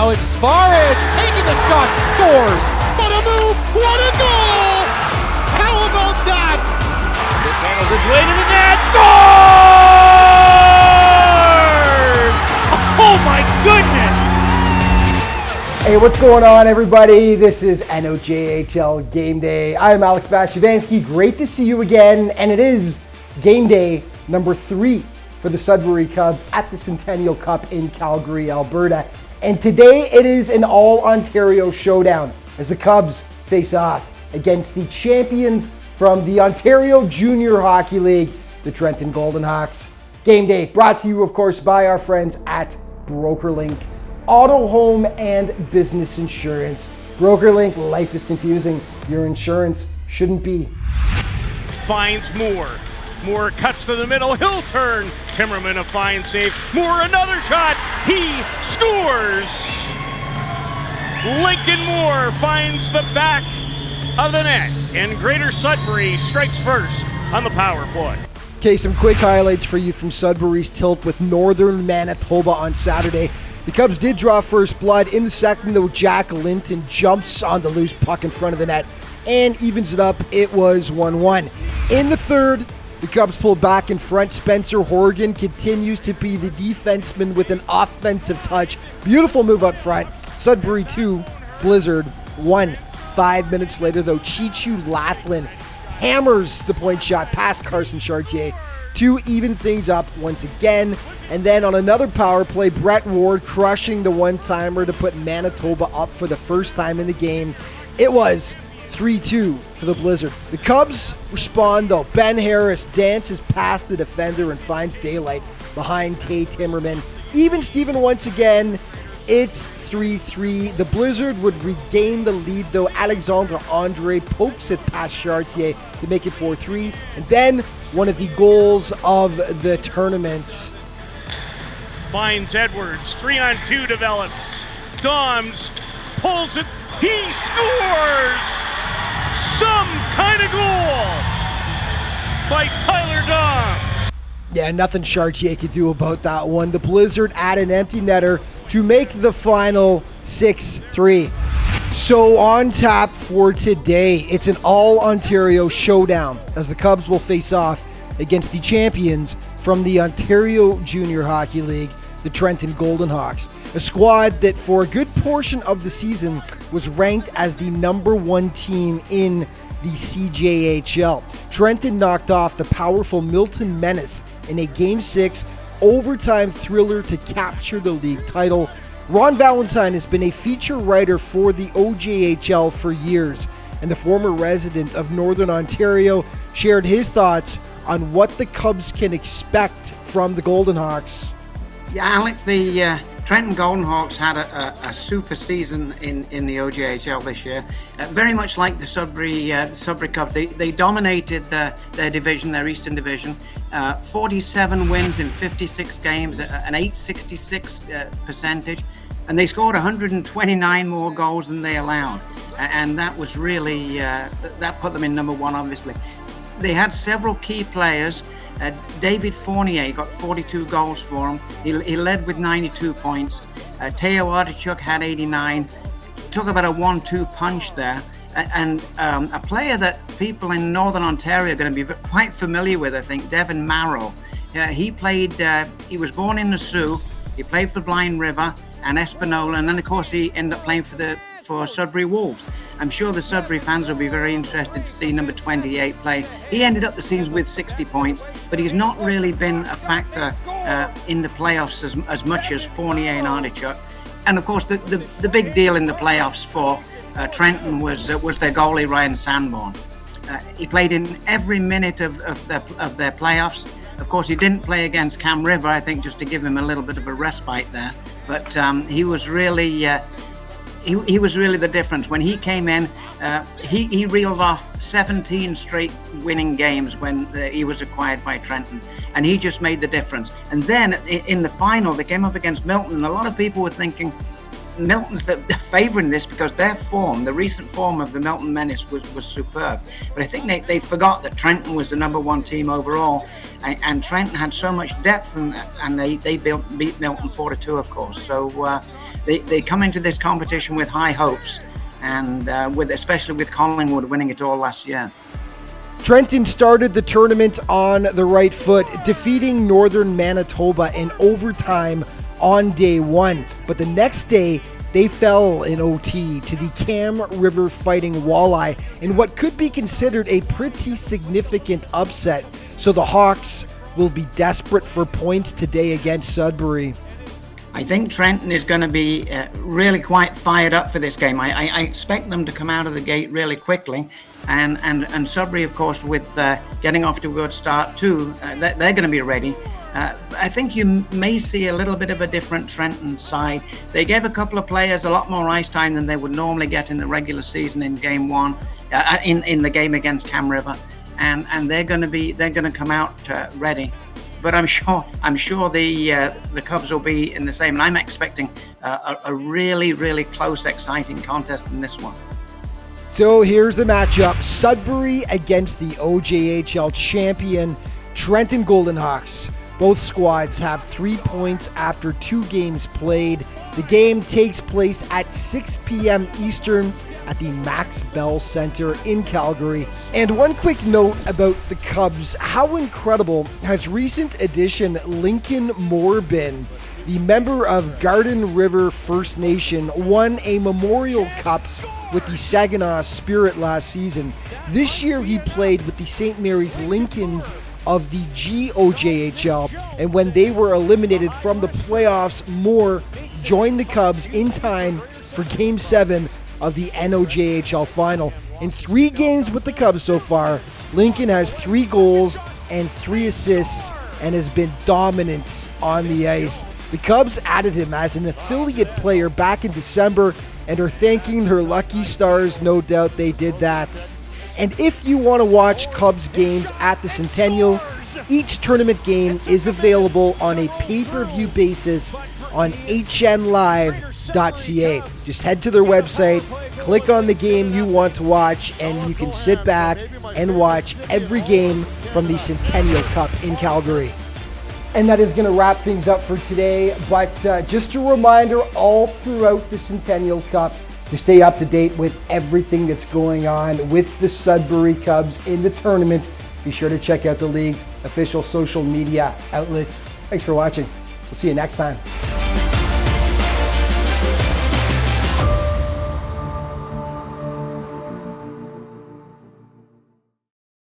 Now it's Sparage taking the shot, scores! What a move! What a goal! How about that? It handles its way to the net, scores! Oh my goodness! Hey, what's going on, everybody? This is NOJHL Game Day. I'm Alex Bastyovanszky. Great to see you again, and it is game day number 3 for the Sudbury Cubs at the Centennial Cup in Calgary, Alberta. And today it is an all-Ontario showdown as the Cubs face off against the champions from the Ontario Junior Hockey League, the Trenton Golden Hawks. Game day brought to you, of course, by our friends at BrokerLink Auto, Home, and Business Insurance. BrokerLink, life is confusing. Your insurance shouldn't be. Finds Moore. Moore cuts to the middle. He'll turn. Timmerman a fine save. Moore another shot. He scores. Lincoln Moore finds the back of the net. And Greater Sudbury strikes first on the power play. Okay, some quick highlights for you from Sudbury's tilt with Northern Manitoba on Saturday. The Cubs did draw first blood. In the second, though, Jack Linton jumps on the loose puck in front of the net and evens it up. It was 1-1. In the third, the Cubs pulled back in front. Spencer Horgan continues to be the defenseman with an offensive touch. Beautiful move out front. Sudbury 2, Blizzard 1. 5 minutes later, though, Chichu Lathlen hammers the point shot past Carson Chartier to even things up once again. And then on another power play, Brett Ward crushing the one-timer to put Manitoba up for the first time in the game. It was 3-2 for the Blizzard. The Cubs respond, though. Ben Harris dances past the defender and finds daylight behind Tay Timmerman. Even Steven once again. It's 3-3. The Blizzard would regain the lead, though. Alexandre Andre pokes it past Chartier to make it 4-3. And then one of the goals of the tournament. Finds Edwards. 3-on-2 develops. Doms pulls it. He scores! Some kind of goal by Tyler Doms. Yeah, nothing Chartier could do about that one. The Blizzard add an empty netter to make the final 6-3. So on tap for today, it's an all-Ontario showdown as the Cubs will face off against the champions from the Ontario Junior Hockey League, the Trenton Golden Hawks, a squad that for a good portion of the season was ranked as the number 1 team in the CJHL. Trenton knocked off the powerful Milton Menace in a Game 6 overtime thriller to capture the league title. Ron Valentine has been a feature writer for the OJHL for years, and the former resident of Northern Ontario shared his thoughts on what the Cubs can expect from the Golden Hawks. Yeah, Alex, the Trenton Golden Hawks had a super season in the OJHL this year. Very much like the Sudbury Cubs, they dominated their division, their Eastern Division. 47 wins in 56 games, an .866 percentage, and they scored 129 more goals than they allowed. And that was really, that put them in number 1, obviously. They had several key players. David Fournier got 42 goals for him. He led with 92 points. Teo Artichuk had 89. Took about a 1-2 punch there. And a player that people in Northern Ontario are going to be quite familiar with, I think, Devin Marrow. He was born in the Sioux. He played for Blind River and Espanola. And then, of course, he ended up playing for Sudbury Wolves. I'm sure the Sudbury fans will be very interested to see number 28 play. He ended up the season with 60 points, but he's not really been a factor in the playoffs as much as Fournier and Artichuk. And of course, the big deal in the playoffs for Trenton was their goalie Ryan Sanborn. He played in every minute of their playoffs. Of course, he didn't play against Cam River, I think, just to give him a little bit of a respite there. But he was really. He was really the difference. When he came in, he reeled off 17 straight winning games when he was acquired by Trenton, and he just made the difference. And then in the final, they came up against Milton, and a lot of people were thinking Milton's favouring this because their form, the recent form of the Milton Menace was superb. But I think they forgot that Trenton was the number 1 team overall, and Trenton had so much depth, and they beat Milton 4-2, of course. So they come into this competition with high hopes, and especially with Collingwood winning it all last year. Trenton started the tournament on the right foot, defeating Northern Manitoba in overtime on day one. But the next day, they fell in OT to the Cam River Fighting Walleye in what could be considered a pretty significant upset. So the Hawks will be desperate for points today against Sudbury. I think Trenton is going to be really quite fired up for this game. I expect them to come out of the gate really quickly. And Sudbury, of course, with getting off to a good start too, they're going to be ready. I think you may see a little bit of a different Trenton side. They gave a couple of players a lot more ice time than they would normally get in the regular season in game one, in the game against Cam River, and they're going to come out ready. But I'm sure the Cubs will be in the same. And I'm expecting a really, really close, exciting contest in this one. So here's the matchup: Sudbury against the OJHL champion Trenton Golden Hawks. Both squads have 3 points after 2 games played. The game takes place at 6 p.m. Eastern at the Max Bell Center in Calgary. And one quick note about the Cubs: how incredible has recent addition Lincoln Moore been? The member of Garden River First Nation won a Memorial Cup with the Saginaw Spirit last season. This year he played with the St. Mary's Lincolns of the GOJHL, and when they were eliminated from the playoffs, Moore joined the Cubs in time for Game 7 of the NOJHL Final. In 3 games with the Cubs so far, Lincoln has 3 goals and 3 assists and has been dominant on the ice. The Cubs added him as an affiliate player back in December and are thanking their lucky stars. No doubt they did that. And if you want to watch Cubs games at the Centennial, each tournament game is available on a pay-per-view basis on hnlive.ca. Just head to their website, click on the game you want to watch, and you can sit back and watch every game from the Centennial Cup in Calgary. And that is going to wrap things up for today. But just a reminder, all throughout the Centennial Cup, to stay up to date with everything that's going on with the Sudbury Cubs in the tournament, be sure to check out the league's official social media outlets. Thanks for watching. We'll see you next time.